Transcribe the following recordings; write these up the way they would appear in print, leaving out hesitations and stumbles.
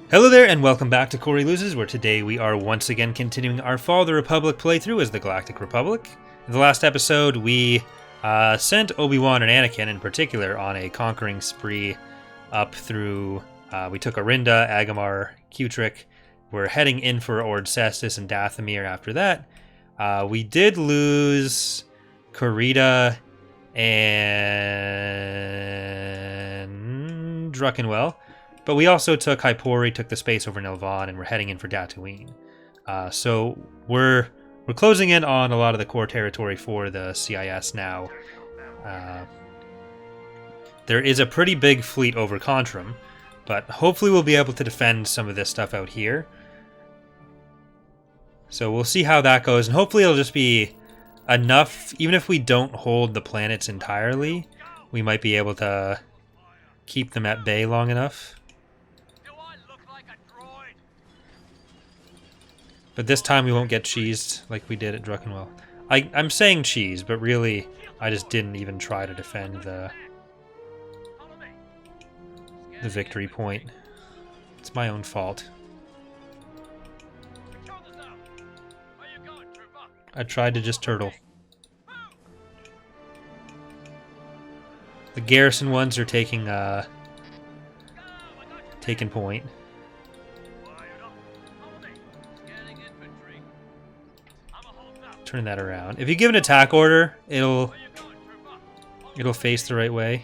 Hello there, and welcome back to Corey Loses, where today we are once again continuing our Fall of the Republic playthrough as the Galactic Republic. In the last episode, we sent Obi-Wan and Anakin in particular on a conquering spree up through... we took Arinda, Agamar, Cutric. We're heading in for Ord Cestus and Dathomir after that. We did lose Karita and Druckenwell. But we also took Hypori, took the space over Nilvan, and we're heading in for Dantooine. So we're closing in on a lot of the core territory for the CIS now. There is a pretty big fleet over Contrum, but hopefully we'll be able to defend some of this stuff out here. So we'll see how that goes, and hopefully it'll just be enough. Even if we don't hold the planets entirely, we might be able to keep them at bay long enough. But this time we won't get cheesed like we did at Druckenwell. I'm saying cheese, but really I just didn't even try to defend the victory point. It's my own fault. I tried to just turtle. The garrison ones are taking point. Turn that around. If you give an attack order, it'll face the right way.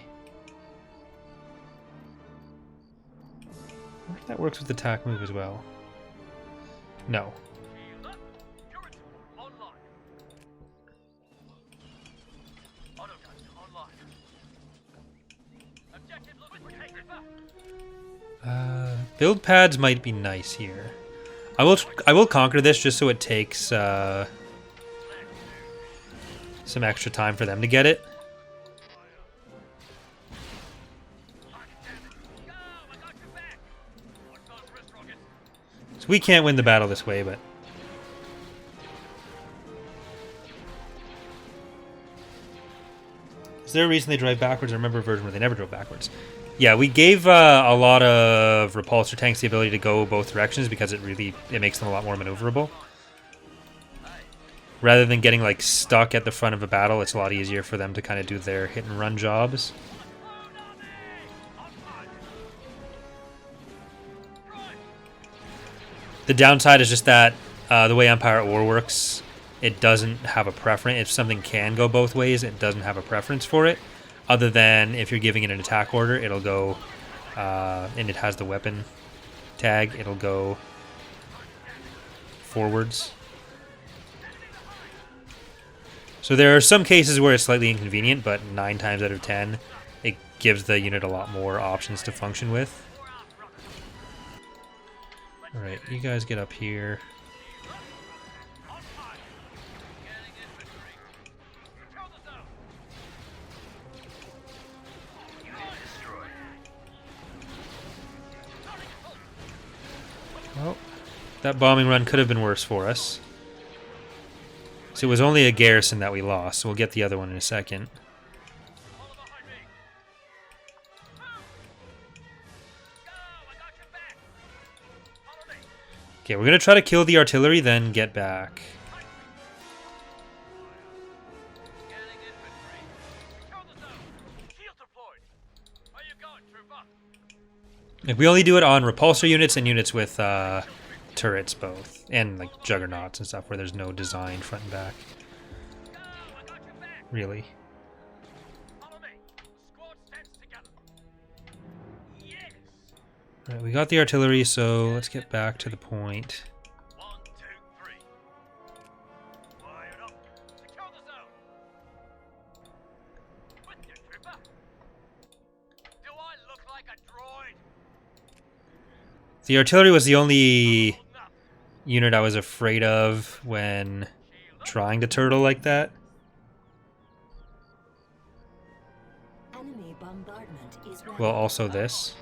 I wonder if that works with the attack move as well. No. Build pads might be nice here. I will conquer this just so it takes some extra time for them to get it. So we can't win the battle this way, but... Is there a reason they drive backwards? I remember a version where they never drove backwards. Yeah, we gave a lot of repulsor tanks the ability to go both directions because it makes them a lot more maneuverable. Rather than getting like stuck at the front of a battle, it's a lot easier for them to kind of do their hit and run jobs. The downside is just that the way Empire at War works, it doesn't have a preference. If something can go both ways, it doesn't have a preference for it. Other than if you're giving it an attack order, it'll go, and it has the weapon tag, it'll go forwards. So there are some cases where it's slightly inconvenient, but 9 times out of 10, it gives the unit a lot more options to function with. Alright, you guys get up here. Well, that bombing run could have been worse for us. So it was only a garrison that we lost, so we'll get the other one in a second. Okay, we're going to try to kill the artillery, then get back. Like, we only do it on repulsor units and units with turrets both, and like juggernauts and stuff where there's no design front and back. Really. Right, we got the artillery, so let's get back to the point. The artillery was the only unit I was afraid of when trying to turtle like that. Well, also this.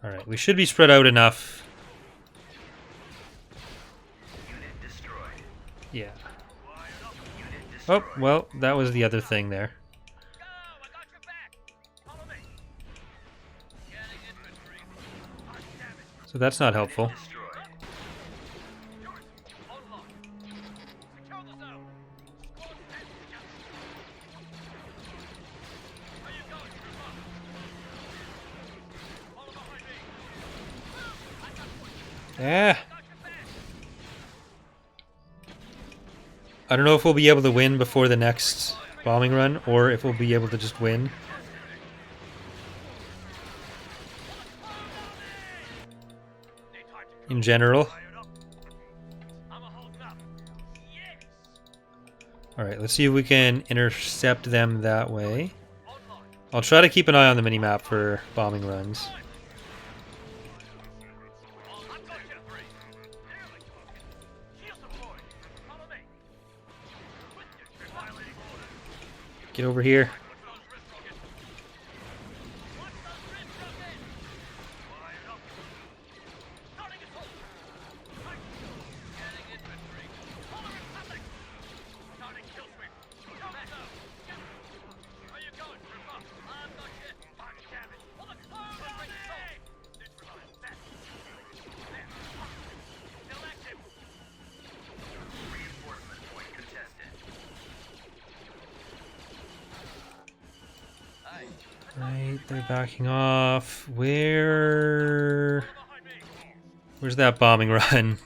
Alright, we should be spread out enough. Yeah. Oh, well, that was the other thing there. So that's not helpful. Yeah. I don't know if we'll be able to win before the next bombing run, or if we'll be able to just win. In general. Alright, let's see if we can intercept them that way. I'll try to keep an eye on the minimap for bombing runs. Get over here. Right, they're backing off. Where's that bombing run?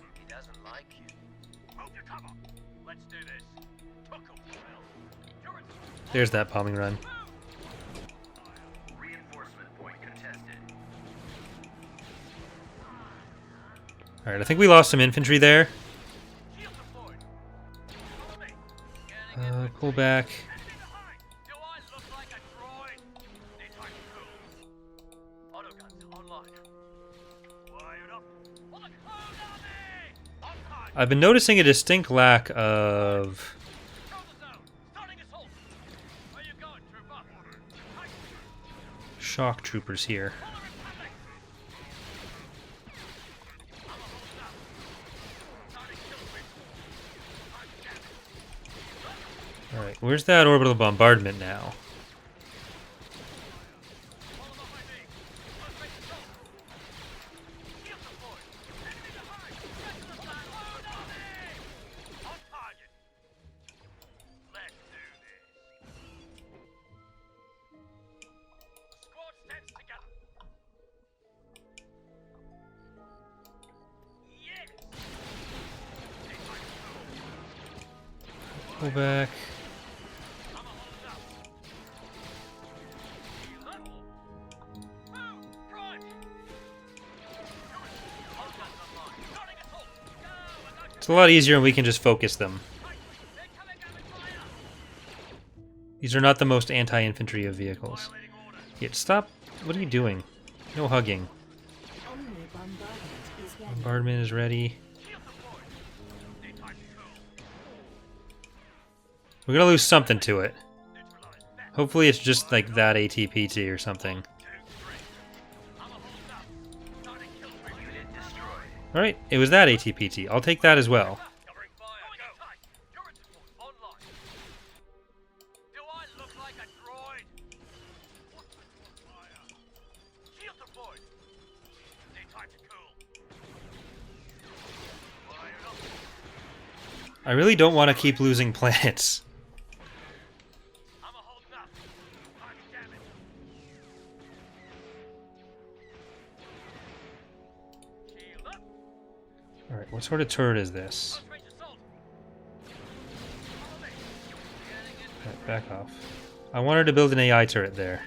There's that bombing run. Alright, I think we lost some infantry there. Pull back. I've been noticing a distinct lack of shock troopers here. Alright, where's that orbital bombardment now? Pull back. It's a lot easier and we can just focus them. These are not the most anti-infantry of vehicles. Yet stop. What are you doing? No hugging. Bombardment is ready. We're gonna lose something to it. Hopefully it's just like that ATPT or something. Alright, it was that ATPT. I'll take that as well. I really don't want to keep losing planets. Alright, what sort of turret is this? Alright, back off. I wanted to build an AI turret there.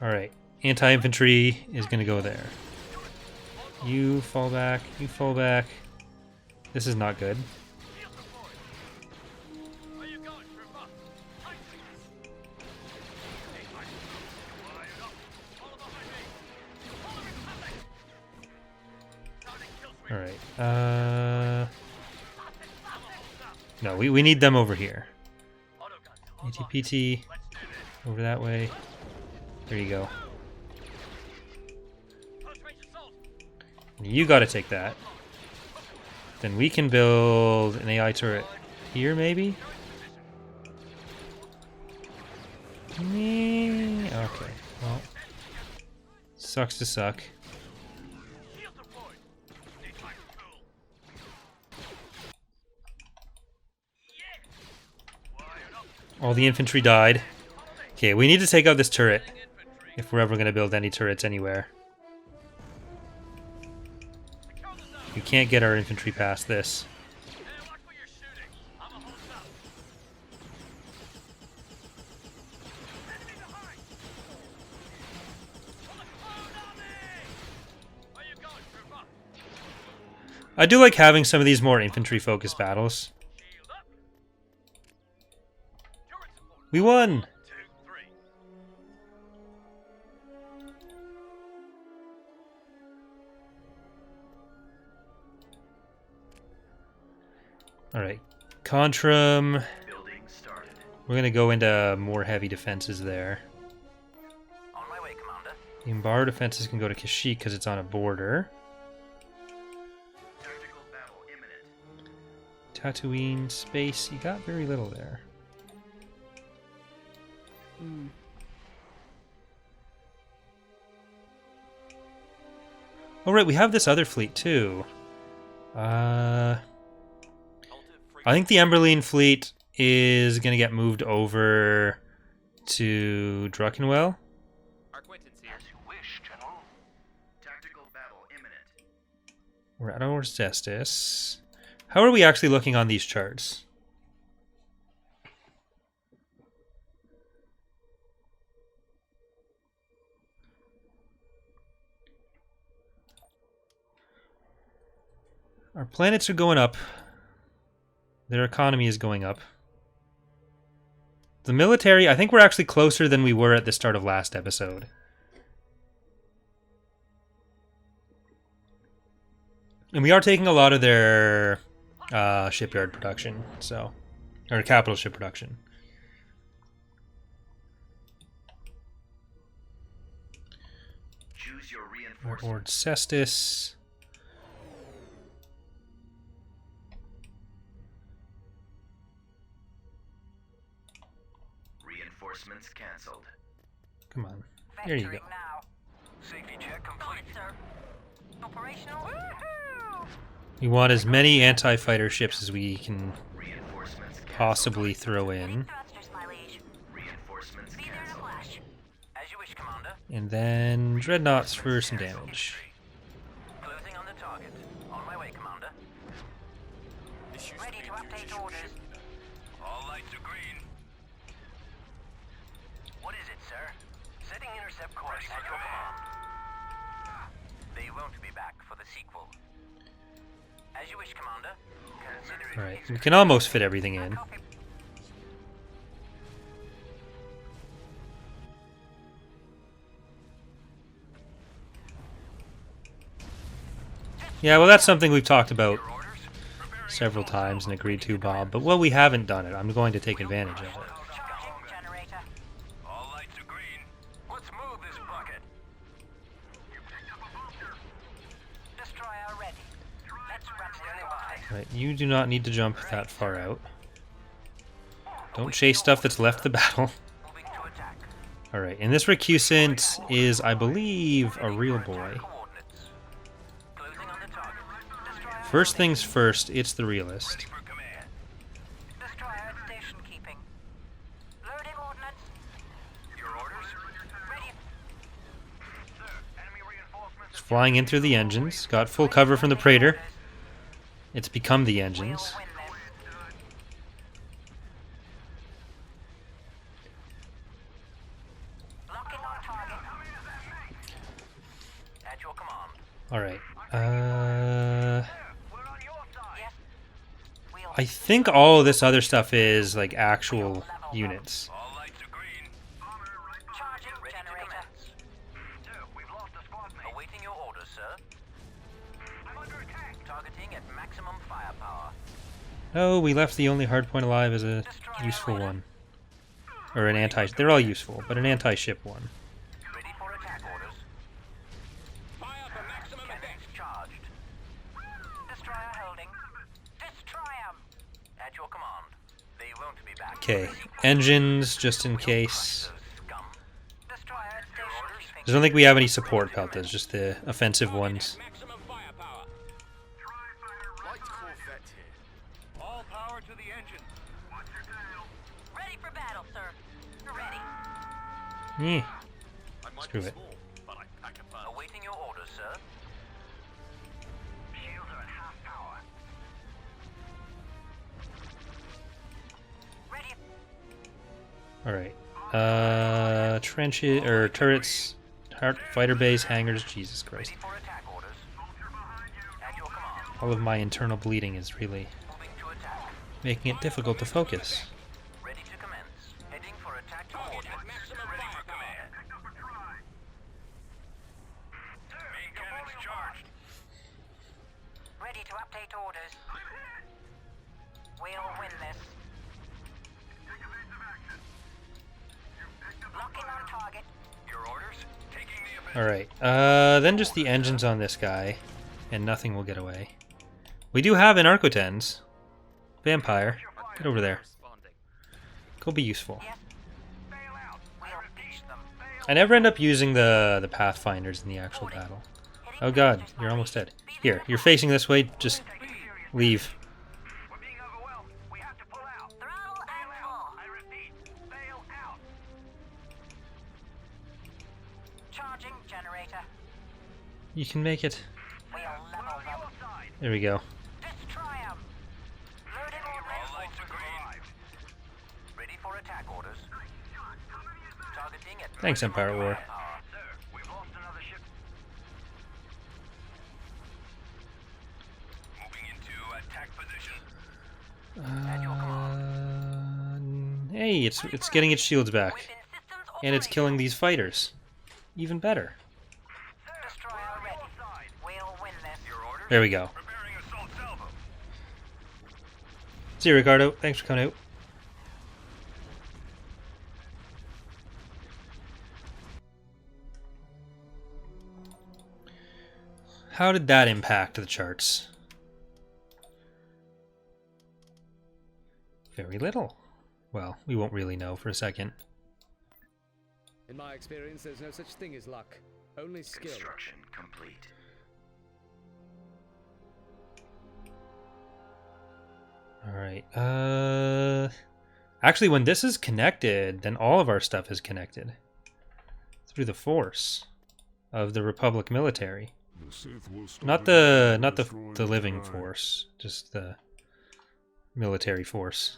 Alright, anti-infantry is going to go there. You fall back, you fall back. This is not good. Alright. No, we need them over here. ATPT. Over that way. There you go. You gotta take that. Then we can build an AI turret here, maybe? Okay, well. Sucks to suck. All the infantry died. Okay, we need to take out this turret if we're ever going to build any turrets anywhere. You can't get our infantry past this. I do like having some of these more infantry-focused battles. We won! Alright. Contrum. We're gonna go into more heavy defenses there. On my way, Commander. The Imbar defenses can go to Kashyyyk because it's on a border. Tactical battle imminent. Tatooine, space, you got very little there. Oh right, we have this other fleet too. I think the Emberline fleet is going to get moved over to Druckenwell. As you wish, General. Tactical battle imminent. We're at Orcestis. How are we actually looking on these charts? Our planets are going up. Their economy is going up. The military, I think we're actually closer than we were at the start of last episode. And we are taking a lot of their shipyard production, so... Or capital ship production. Choose your reinforcements. Orcestis. Reinforcements cancelled. Come on. There you go. Now. Safety check complete. Sir. Operational. We want as many anti-fighter ships as we can Reinforcements cancelled. possibly throw in. Thrusters, my liege. Reinforcements Be there in a cancelled. flash. As you wish, Commander. And then dreadnoughts for some damage. Closing on the target. On my way, Commander. Ready to update orders. All lights are green. What is it, sir? Setting intercept course at your command. They won't be back for the sequel. As you wish, Commander. Consider it Alright, we can almost fit everything in. Copy. Yeah, well that's something we've talked about your orders. several times and agreed to, Bob. But we haven't done it. I'm going to take advantage of it. Charging generator. All lights are green. Let's move this bucket. Destroyer ready. Let's run Standing standing by. Right, you do not need to jump that far out. Don't chase stuff that's left the battle. Moving to attack. Alright, and this recusant is, I believe, a real boy. Coordinates. Closing on the target. Destroyer. First things first, it's the realist. Ready for command. Destroyer at station keeping. Loading ordnance. Your orders? Ready. Sir, enemy reinforcements. It's flying in through the engines. Got full cover from the Praetor. It's become the engines. We'll win this. Locking on target. At your command. Alright. We're on your side. Yes. We'll I think all of this other stuff is, like, actual units. All lights are green. charging Ready to generator. commence. Sir, we've lost a squad mate. Awaiting your orders, sir. I'm under attack. Oh, we left the only hardpoint alive as a useful one. Or an anti... They're all useful, but an anti-ship one. Ready for attack orders. Fire for maximum effect. Charged. Destroyer holding. Destroy 'em. At your command. They won't be back. Okay, engines, just in case. Those scum. Destroyer at station. I don't think we have any support peltas, just the offensive ones. Maximum firepower. Light Corvette here. All power to the engine. Ready for battle, sir. Ready. Yeah. I might Screw be it. small, but I pack a punch. Awaiting your orders, sir. Shields are at half power. Ready. Alright. Trenches, or turrets, fighter base, hangars, Jesus Christ. Ready for attack orders. At your command. All of my internal bleeding is really Moving to attack. making it difficult to focus. Ready to commence. Heading for attack Target coordinates. at maximum Ready for firepower. command. Main cannons charged. Ready to update orders. We'll win this. Locking on target. Your orders. Taking the offensive. Alright, then just the engines on this guy, and nothing will get away. We do have an Arcotens. Vampire. Get over there. Responding. Go be useful. Yes. Bail out. We'll beat them. I never end up using the Pathfinders in the actual battle. Oh god, you're almost dead. Here, you're facing this way, just leave. We're being overwhelmed. We have to pull out. Throttle and full. I repeat, bail out. Charging generator. You can make it. We'll level them. There we go. Destroy 'em. Loading all reinforcements arrived. Ready for attack orders. Targeting at Thanks, Empire War. power. Sir, we've lost another ship. Moving into attack position. Hey, it's getting its shields back, Weapon systems and it's operational. killing these fighters. Even better. Destroyer ready. We'll win this. Your orders. There we go. Preparing assault salvo. See you, Ricardo. Thanks for coming out. How did that impact the charts? Very little. Well, we won't really know for a second. In my experience, there's no such thing as luck, only skill. Construction complete. Alright, actually, when this is connected, then all of our stuff is connected. Through the force of the Republic military. Not the living force, just the military force.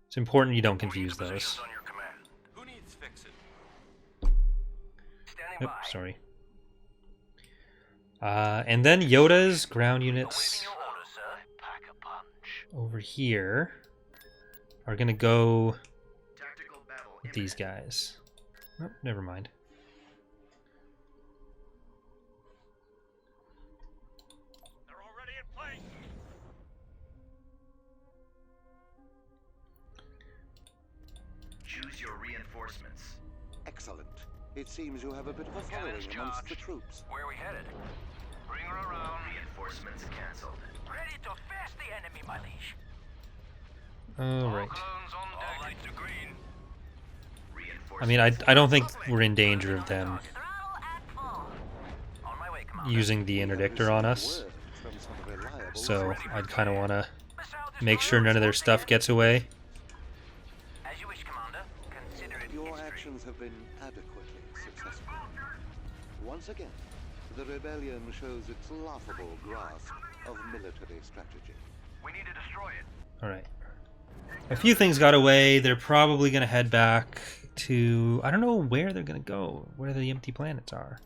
It's important you don't confuse those. Positions on your command. Who needs fixing? Standing Oops, by. sorry. And then Yoda's ground units Awaiting your orders, sir. Pack a punch. over here are gonna go Tactical battle. with these guys. Oh, never mind. They're already in place. Choose your reinforcements. Excellent. It seems you have a bit of a following Cannons amongst the charged. troops. Where are we headed? Bring her around. Reinforcements canceled. Ready to face the enemy, my liege. Alright. Clones on deck. All lights are green. I mean, I don't think we're in danger of them Throttle and full. On my way, Commander. using the interdictor on us. Word from some reliable So I'd kind of want to Missile make sure none of their stuff gets away. As you wish, Commander. Consider it Your history. actions have been adequately successful. Once again, the rebellion shows its laughable grasp of military strategy. We need to destroy it. Alright. A few things got away. They're probably going to head back to... I don't know where they're going to go. Where the empty planets are.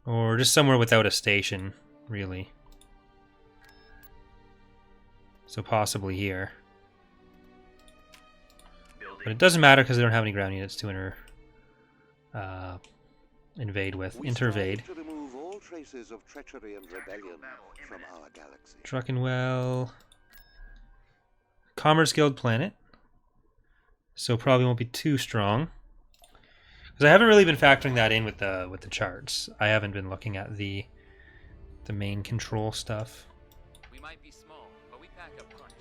Or just somewhere without a station, really. So possibly here. But it doesn't matter because they don't have any ground units to invade with. We Intervade. strive to remove all no traces of treachery and rebellion from our galaxy. Druckenwell. Commerce Guild planet. So probably won't be too strong. Because I haven't really been factoring that in with the charts. I haven't been looking at the main control stuff. We might be small, but we pack a punch.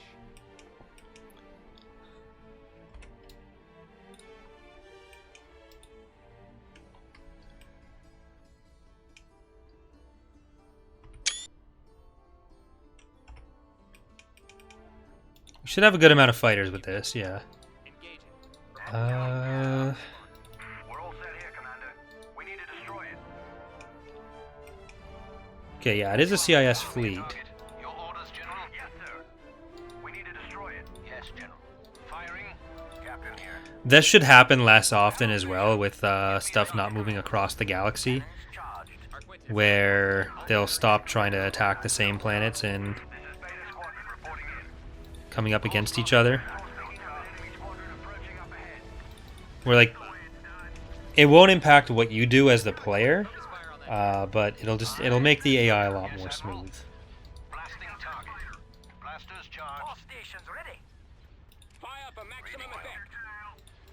We should have a good amount of fighters with this, yeah. Engaging. Uh, We're all set here, Commander. We need to destroy it. okay, yeah, it is a CIS fleet. Your orders, General? Yes, sir. We need to destroy it. Yes, General. Firing. Captain here. This should happen less often as well with stuff not moving across the galaxy, Charged. where they'll stop trying to attack the same planets and This is Beta Squadron reporting in. coming up against each other. Enemy squadron approaching up ahead. Where, like, it won't impact what you do as the player, but it'll make the AI a lot more smooth. Blasting target. Blasters charged. All stations ready. Fire up a maximum effect.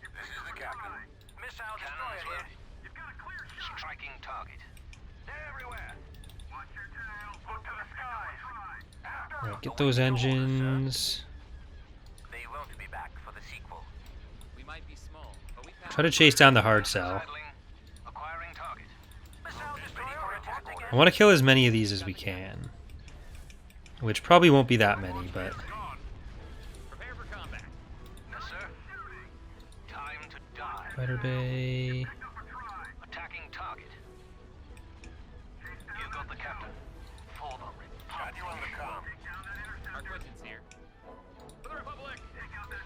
This is the captain. Missile destroyer here. You've got a clear shot. Striking target. They're everywhere. Watch your tail. Look to the skies. Alright, get those engines. They won't be back for the sequel. We might be small, but we pack Try to chase down the hard cell. Acquiring target. Missile destroyer attacking I want to kill as many of these as we can. Which probably won't be that many, but... prepare for combat. Yes, sir. Time to die. Fighter Bay... Attacking target. You got the captain. For the Republic. Got you on the comm. Our Quentin's here. For the Republic!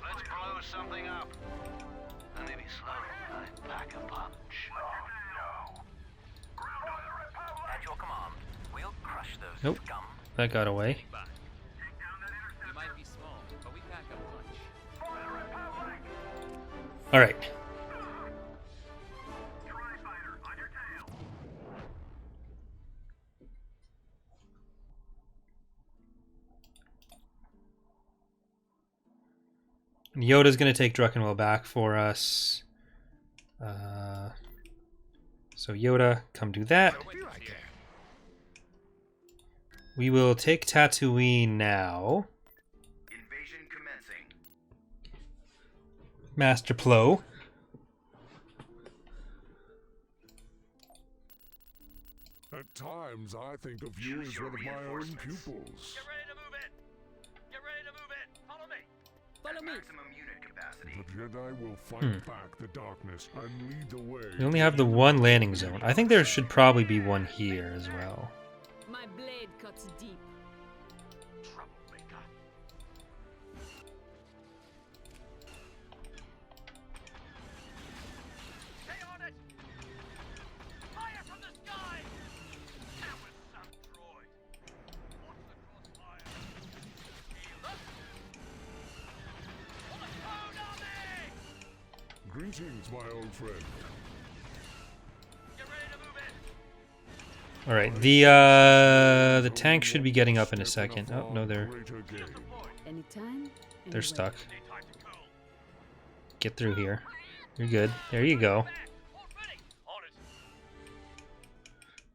Let's blow something up. And maybe slowly pack a punch. Oh, no. At your command. We'll crush those Nope. scum. That got away. We might be small, but we pack a punch. Alright. Yoda's going to take Druckenwell back for us. So Yoda, come do that. We will take Tatooine now. Invasion commencing. Master Plo. At times, I think of you as one of my own pupils. Get ready to move it. Get ready to move it. Follow me. Follow me. Maximum unit capacity. The Jedi will fight back the darkness and lead the way. We only have the one landing zone. I think there should probably be one here as well. My blade cuts deep. Troublemaker. Stay on it. Fire from the sky. That was some droid. Watch the crossfire. Shield up. On the phone, army. Greetings, my old friend. Get ready to move it. All right, the tank should be getting up in a second. Oh no, they're Anytime. they're stuck. Time to go. Get through here. You're good. There you go. All ready. On it.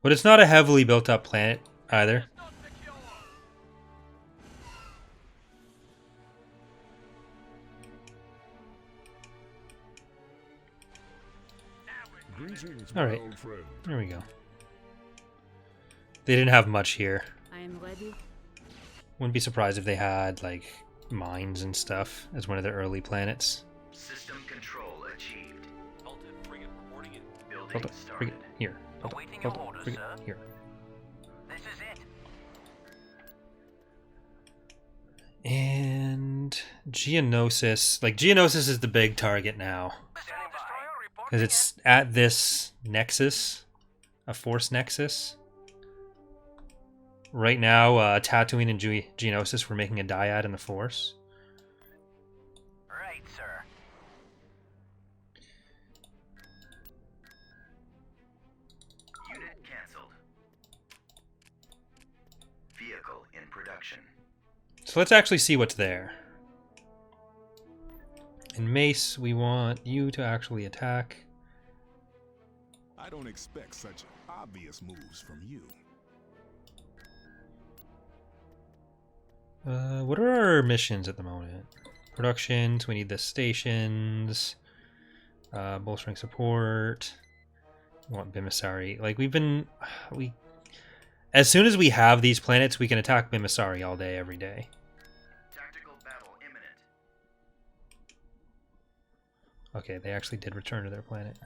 But it's not a heavily built up planet either. Not secure. Greetings, All my right. old friend. There we go. They didn't have much here. I am ready. Wouldn't be surprised if they had like mines and stuff as one of their early planets. System control achieved. Alton, frigate reporting in. Building Hold up, bring it here. Hold up, Awaiting hold your up, orders, bring it sir. here. This is it. And Geonosis, like Geonosis is the big target now Missile destroyer reporting because it's at this nexus, a force nexus. Right now, Tatooine and Geonosis were making a dyad in the force. in. Right, sir. Unit cancelled. construction. So let's actually see what's there. In Mace, we want you to actually attack. I don't expect such obvious moves from you. What are our missions at the moment? Productions, we need the stations, bolstering support. We want Bimisari. Like, as soon as we have these planets, we can attack Bimisari all day, every day. Tactical battle imminent. Okay, they actually did return to their planet.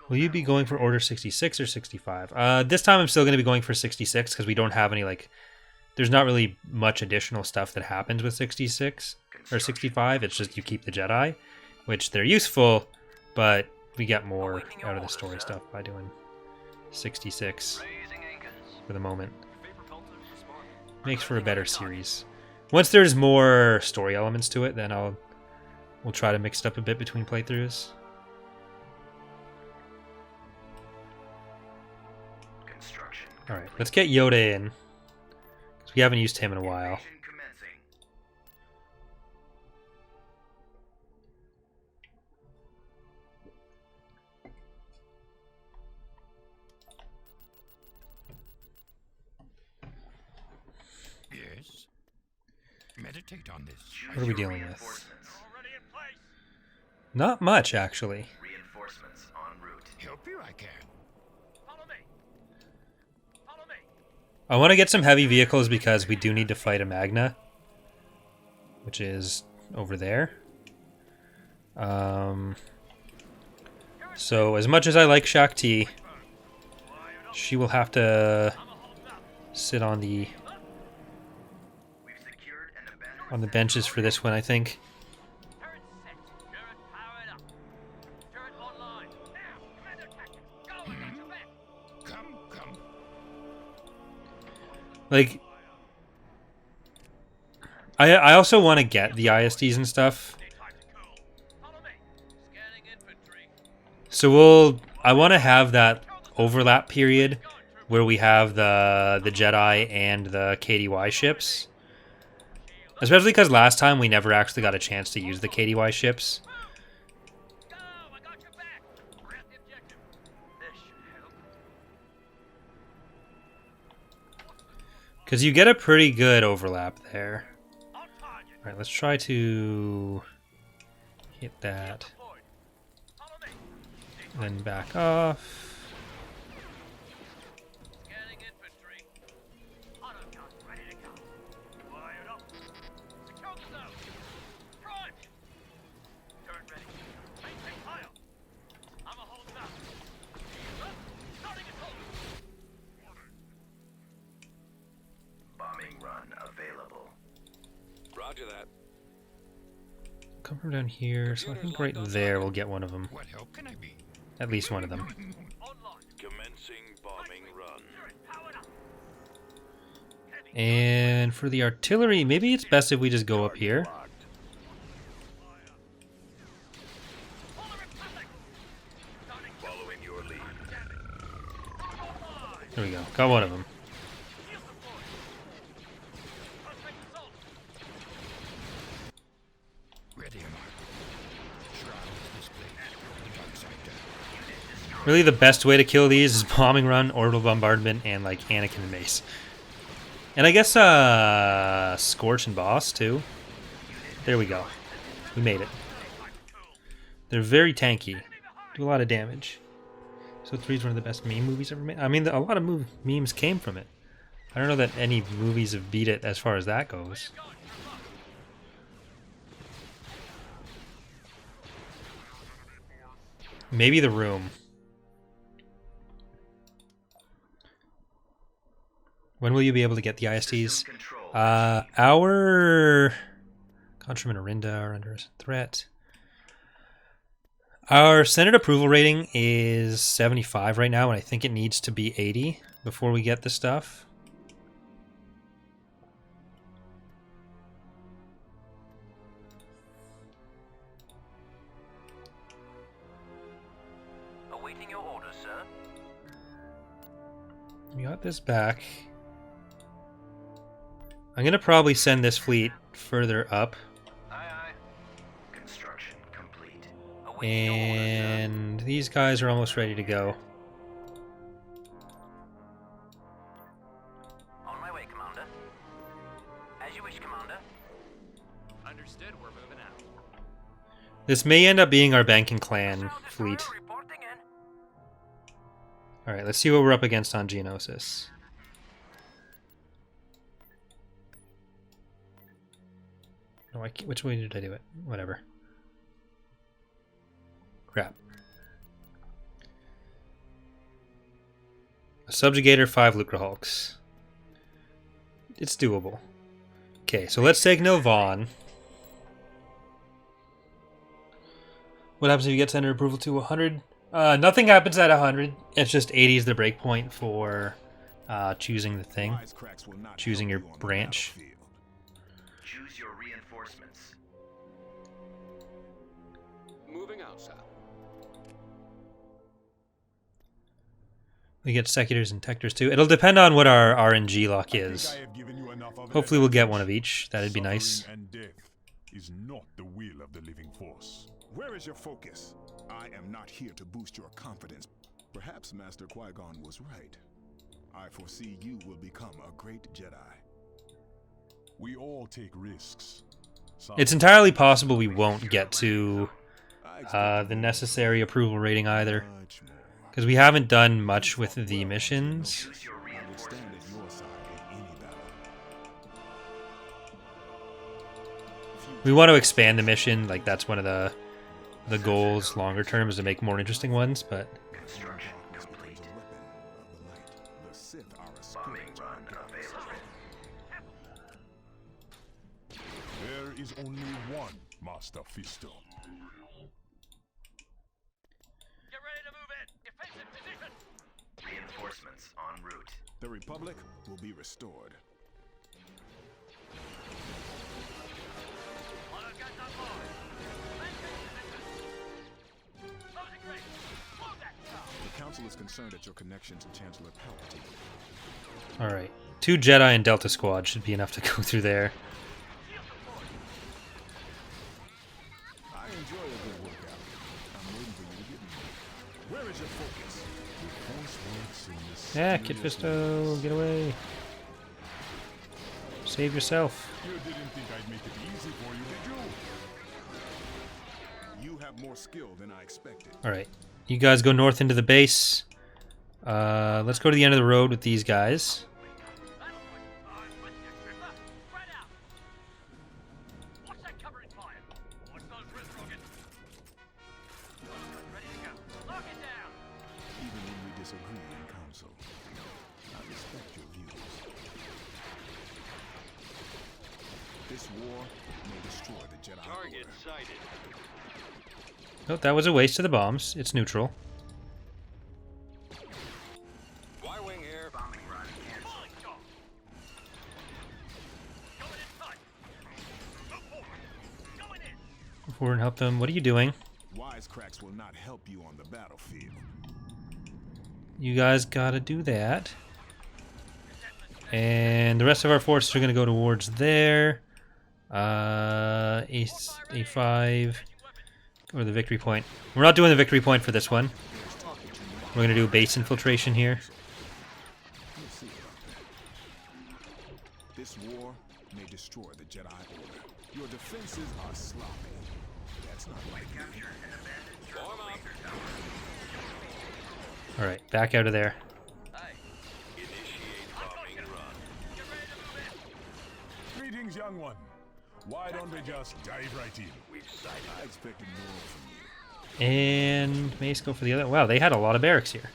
Will you be going for Order 66 or 65? This time I'm still going to be going for 66 because we don't have any, like, there's not really much additional stuff that happens with 66 or 65. It's just you keep the Jedi, which they're useful, but we get more out of the story stuff by doing 66 for the moment. Makes for a better series. Once there's more story elements to it, then we'll try to mix it up a bit between playthroughs. Alright, let's get Yoda in. Because we haven't used him in a while. Yes. Meditate on this. What are we dealing with? Not much, actually. Reinforcements en route. Help you I can. Follow me. Follow me. I want to get some heavy vehicles because we do need to fight a Magna, which is over there. So as much as I like Shakti, she will have to sit on the benches for this one, I think. Turret set. Turret powered up. Turret online. Now, commando tactics. Go, I got your back. Come. Like, I also want to get the ISDs and stuff. Follow me. Scanning infantry. So I want to have that overlap period where we have the Jedi and the KDY ships. Especially because last time we never actually got a chance to use the KDY ships. Go, I got your back. Grab the objective. This should help. Because you get a pretty good overlap there. On target. Alright, let's try to hit that. Deployed. Follow me. Then back off. Scanning infantry. Autogun ready to go. Wired up. Secure the zone. Prime. Turret ready. Maintain fire. I'm a hold up. Starting at hold. Bombing run available. Roger that. Come from down here, so I think right there we'll get one of them. What help can I be? At least one of them. Online. Commencing bombing run. Turret powered up. And for the artillery, maybe it's best if we just go up here. For the Republic. Starting Following your lead. There we go. Got one of them. shield deployed. Prospect assault. Ready, am I? Shroud is displayed. Dark side down. Really, the best way to kill these is bombing run, orbital bombardment, and like Anakin and Mace. And I guess Scorch and Boss too. There we go. We made it. They're very tanky. Do a lot of damage. So 3 is one of the best meme movies ever made. I mean, a lot of memes came from it. I don't know that any movies have beat it as far as that goes. Maybe The Room. When will you be able to get the ISTs? Our Contra and Arinda are under threat. Our Senate approval rating is 75 right now, and I think it needs to be 80 before we get the stuff. Awaiting your orders, sir. We got this back. I'm gonna probably send this fleet further up. Aye, aye. Construction complete. Awaiting your orders, sir. And these guys are almost ready to go. On my way, Commander. As you wish, Commander. Understood, we're moving out. This may end up being our banking clan fleet. Reporting in. Alright, let's see what we're up against on Geonosis. No, which way did I do it? Whatever. Crap. A Subjugator, 5 Lucrahulks. It's doable. Okay, so let's take Nilvan. What happens if you get Senator approval to 100? Nothing happens at 100. It's just 80 is the breakpoint for choosing the thing. Choosing your branch. Choose your reinforcements. Moving out, sir. We get Secutors and Tectors too. It'll depend on what our RNG lock is. Hopefully we'll get one of each. That'd be nice. And death is not the will of the living force. Where is your focus? I am not here to boost your confidence. Perhaps Master Qui-Gon was right. I foresee you will become a great Jedi. We all take risks. It's entirely possible we won't get to the necessary approval rating either. Because we haven't done much with the missions. Choose your reinforcements. We want to expand the mission, like that's one of the goals longer term is to make more interesting ones, but Construction complete. Bombing run available. There is only one Master Fisto. Get ready to move in. Defensive position. Reinforcements en route. The Republic will be restored. Auto guns on board. Maintain position. Closing range. Move that car. The Council is concerned at your connection to Chancellor Palpatine. alright. 2 Jedi and Delta Squad should be enough to go through there. Shield support. I enjoy a good workout. I'm waiting for you to get me. Where is your focus? The Force works in this Yeah, Kid Fisto, get away. Save yourself. You didn't think I'd make it easy for you, did you? You have more skill than I expected. Alright. You guys go north into the base. Let's go to the end of the road with these guys. Spread out. Watch that covering fire. Watch those wrist rockets. Ready to go. Lock it down. Even when we disagree in council, I respect your views. This war may destroy the Jedi Order. sighted. Oh, that was a waste of the bombs. It's neutral. Y-wing here. Bombing run canceled. Falling shot. Going inside. Move forward. Going in. Go forward and help them. What are you doing? Wisecracks will not help you on the battlefield. You guys gotta do that. And the rest of our forces are gonna go towards there. A5. Or the victory point. We're not doing the victory point for this one. We're gonna do base infiltration here. We'll see about that. This war may destroy the Jedi Order. Your defenses are sloppy. That's not like you. Form up. Alright, back out of there. Initiate bombing run. Get ready to move in. Greetings, young one. Why don't we just dive right in? We've sighted. I expected more from you. And Mace go for the other. Wow, they had a lot of barracks here.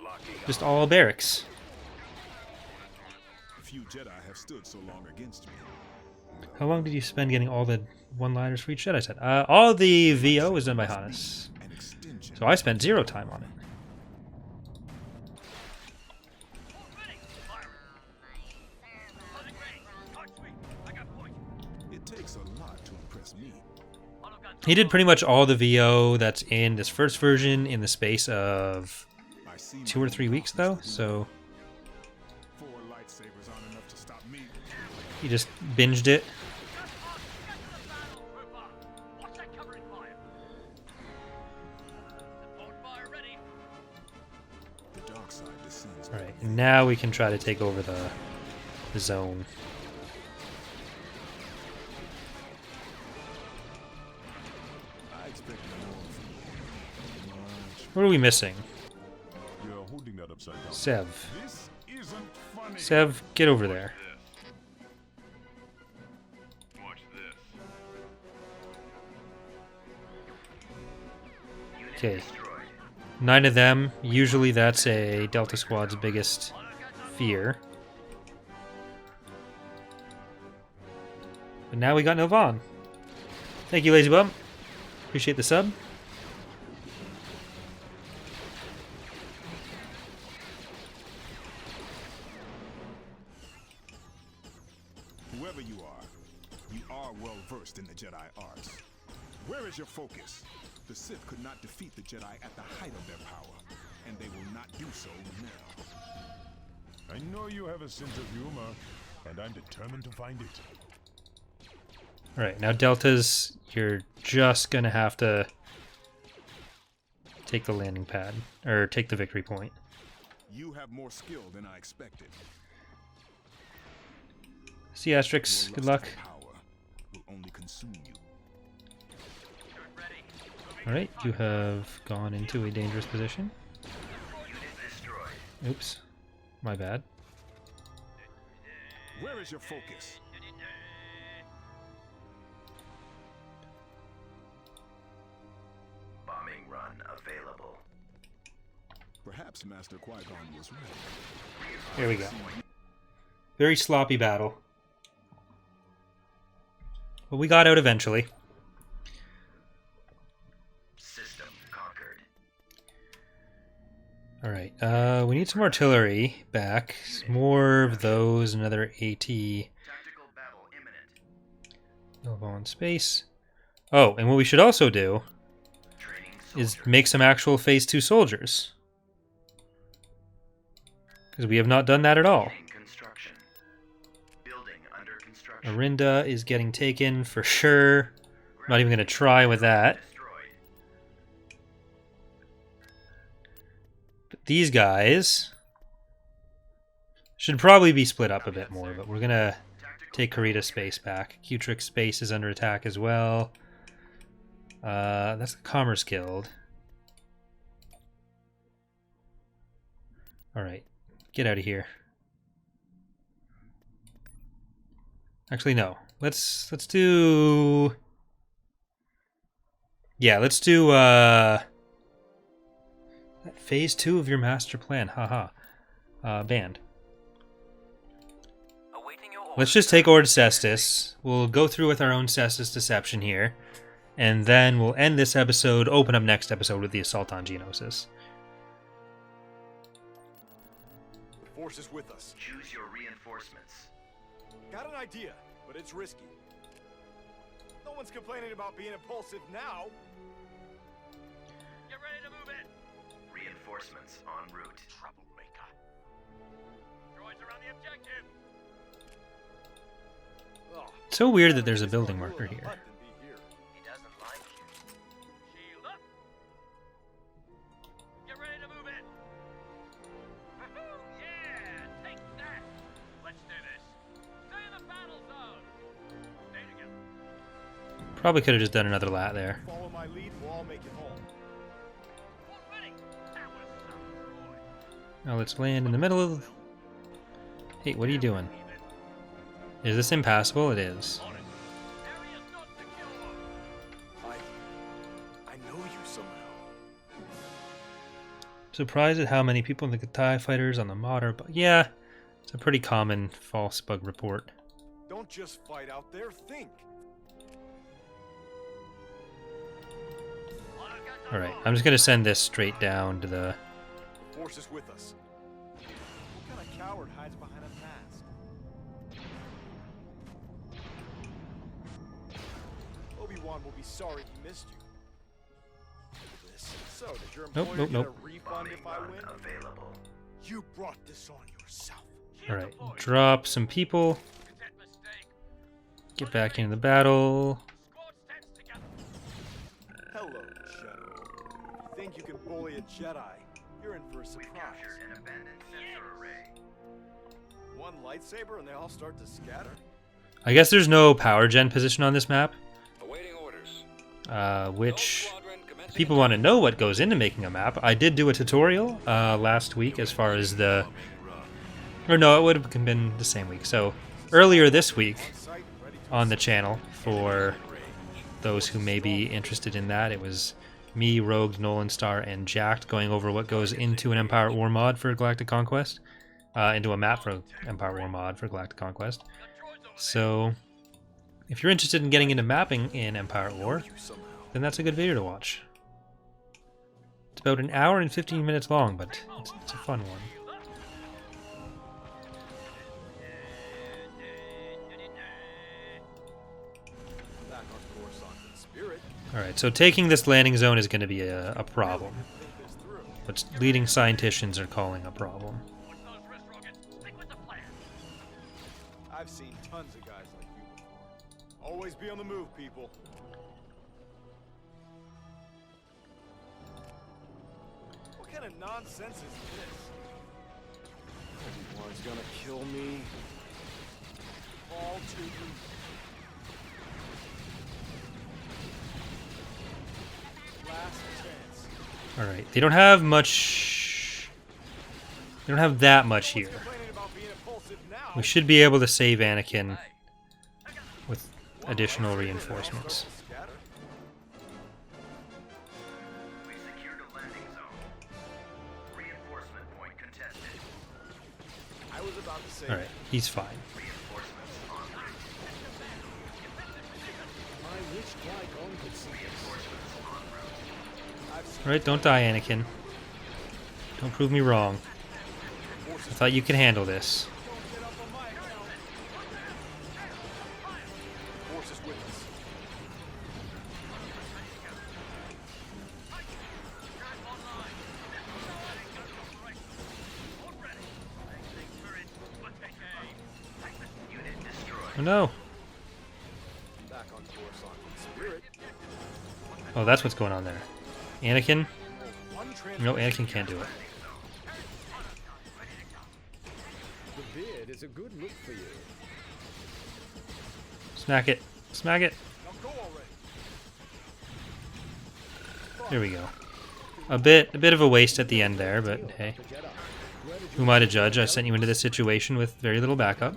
Locking Just all barracks. Few Jedi have stood so long against me. How long did you spend getting all the one-liners for each Jedi set? All the VO was done by Hannes. An extension. So I spent 0 time on it. Ready. Fire. Closing range. Hard sweep. I got point. It takes a lot to impress me. Auto guns He did pretty much all the VO that's in this first version in the space of 2 or 3 weeks, though. So 4 lightsabers aren't enough to stop me. he just binged it. Watch that covering fire. Support fire ready. The dark side descends. All right, and now we can try to take over the zone. I expect more from you. Much. What are we missing? You're holding that upside down. Sev. This isn't funny. Sev, get over there. Watch this. Okay. 9 of them. Usually that's a Delta Squad's biggest fear. But now we got Nilvan. Thank you, Lazy Bum. Appreciate the sub. Whoever you are well versed in the Jedi arts. Where is your focus? The Sith could not defeat the Jedi at the height of their power, and they will not do so now. I know you have a sense of humor, and I'm determined to find it. Alright, now Deltas, you're just gonna have to take the landing pad, or take the victory point. You have more skill than I expected. See you, Asterix. Your Good lust luck. for power will only consume you. Alright, you have gone into a dangerous position. Oops. My bad. Where is your focus? Bombing run available. Perhaps Master Qui-Gon was right. Here we go. Very sloppy battle. But we got out eventually. System conquered. Alright, we need some artillery back. More of those, another AT. Tactical battle imminent. Nilvan space. Oh, and what we should also do Training is soldier. make some actual Phase 2 soldiers. Because we have not done that at all. Beginning construction. Building under construction. Arinda is getting taken for sure. I'm not even going to try with that. Destroyed. But these guys should probably be split up a bit more, but we're going to take Karita space back. Q-Trix space is under attack as well. That's the Commerce Guild. Alright, get out of here. Actually, no. Let's do... Yeah, let's do Phase 2 of your master plan. Haha. Banned. Awaiting your orders. Let's just take Ord Cestus. We'll go through with our own Cestus deception here. And then we'll end this episode, open up next episode with the assault on Geonosis. The Force is with us. Choose your reinforcements. Got an idea, but it's risky. No one's complaining about being impulsive now. Get ready to move in. Reinforcements en route. Troublemaker. Droids around the objective. Oh, So weird that there's a building marker here. He doesn't like you. Shield up. Get ready to move in. Woohoo! Yeah, take that. Let's do this. Stay in the battle zone. Stay together. Probably could have just done another lat there. Follow my lead, we'll all make it home. One ready. That was some boy. Now let's land in the middle of... Hey, what are you doing? Is this impassable? It is. On it. Area's not secure. I know you somehow. Surprised at how many people in the TIE fighters on the mod are... Yeah, it's a pretty common false bug report. Don't just fight out there, think. Alright, I'm just going to send this straight down to the... The Force is with us. What kind of coward hides behind a mask? Obi-Wan will be sorry he missed you. So, did your Nope, employer nope, get a refund if I win? Available. You brought this on yourself. Alright, drop some people. Get back into the battle. Hello, General. You think you can bully a Jedi? You're in for a surprise. Captured an abandoned sensor array. One lightsaber and they all start to scatter? I guess there's no power gen position on this map. Awaiting orders. Which people want to know what goes into making a map. I did do a tutorial last week as far as the... Or no, it would have been the same week. So earlier this week on the channel, for those who may be interested in that, it was me, Rogue, Nolan Star, and Jacked going over what goes into an Empire at War mod for Galactic Conquest. Into a map for Empire at War mod for Galactic Conquest. So if you're interested in getting into mapping in Empire at War, then that's a good video to watch. It's about an hour and 15 minutes long, but it's a fun one. Alright, so taking this landing zone is going to be a problem. What leading scientists are calling a problem. I've seen tons of guys like you before. Always be on the move, people. What kind of nonsense is this? Obi-Wan's gonna kill me. All too easy. Last chance. Alright, they don't have much... They don't have that much here. We should be able to save Anakin with additional reinforcements. We secured a landing zone. Reinforcement point contested. I was about to say. Alright, he's fine. Reinforcements en route. I wish Qui-Gon could see Reinforcements en route. Alright, don't die, Anakin. Don't prove me wrong. I thought you could handle this. Oh no! Oh, that's what's going on there. Anakin? No, Anakin can't do it. The beard is a good look for you. Smack it. Smack it. There we go. A bit of a waste at the end there, but hey. Who am I to judge? I sent you into this situation with very little backup.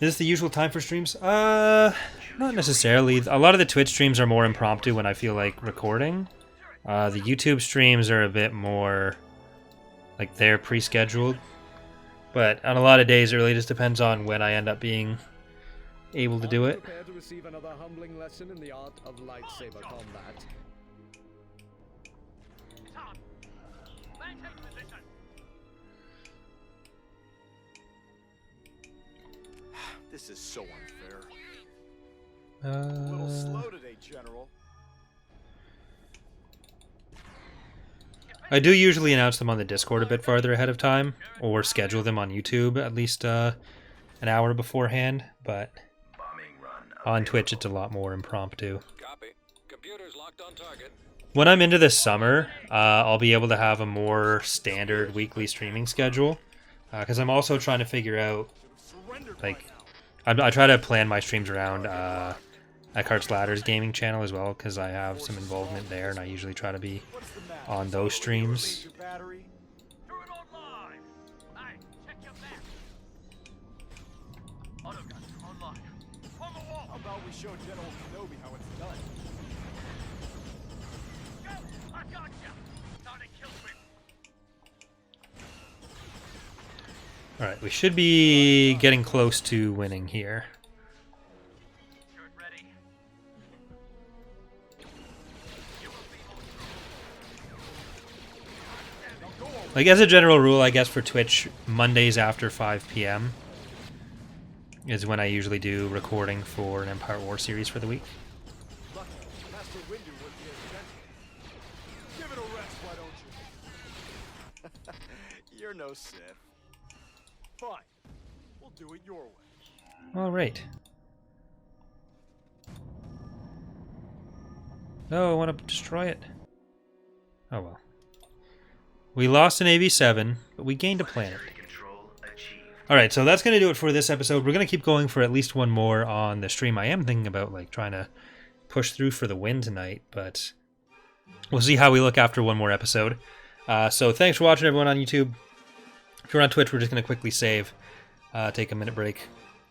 Is this the usual time for streams? Not necessarily. A lot of the Twitch streams are more impromptu when I feel like recording. The YouTube streams are a bit more like they're pre-scheduled. But on a lot of days, it really just depends on when I end up being able to do it. Prepare to receive another humbling lesson in the art of lightsaber combat. This is so unfair. A little slow today, General. I do usually announce them on the Discord a bit farther ahead of time, or schedule them on YouTube at least an hour beforehand, but on Twitch it's a lot more impromptu. Copy. Computers locked on target. When I'm into the summer, I'll be able to have a more standard weekly streaming schedule, because I'm also trying to figure out, like, I try to plan my streams around Eckhart's Ladder's gaming channel as well, because I have some involvement there, and I usually try to be on those streams. How about we show General Kenobi how it's done? I got you. Time to kill him. Alright, we should be getting close to winning here. Like, as a general rule, I guess for Twitch, Mondays after 5 p.m. is when I usually do recording for an Empire War series for the week. Lucky Master Windu would be as gentle. Give it a rest, why don't you? You're no Sith. Fine. We'll do it your way. All right. No, I want to destroy it. Oh well. We lost an AV-7, but we gained a planet. Alright, so that's going to do it for this episode. We're going to keep going for at least one more on the stream. I am thinking about like trying to push through for the win tonight, but we'll see how we look after one more episode. So thanks for watching, everyone on YouTube. If you're on Twitch, we're just going to quickly save, take a minute break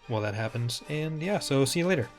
while that happens. And yeah, so see you later.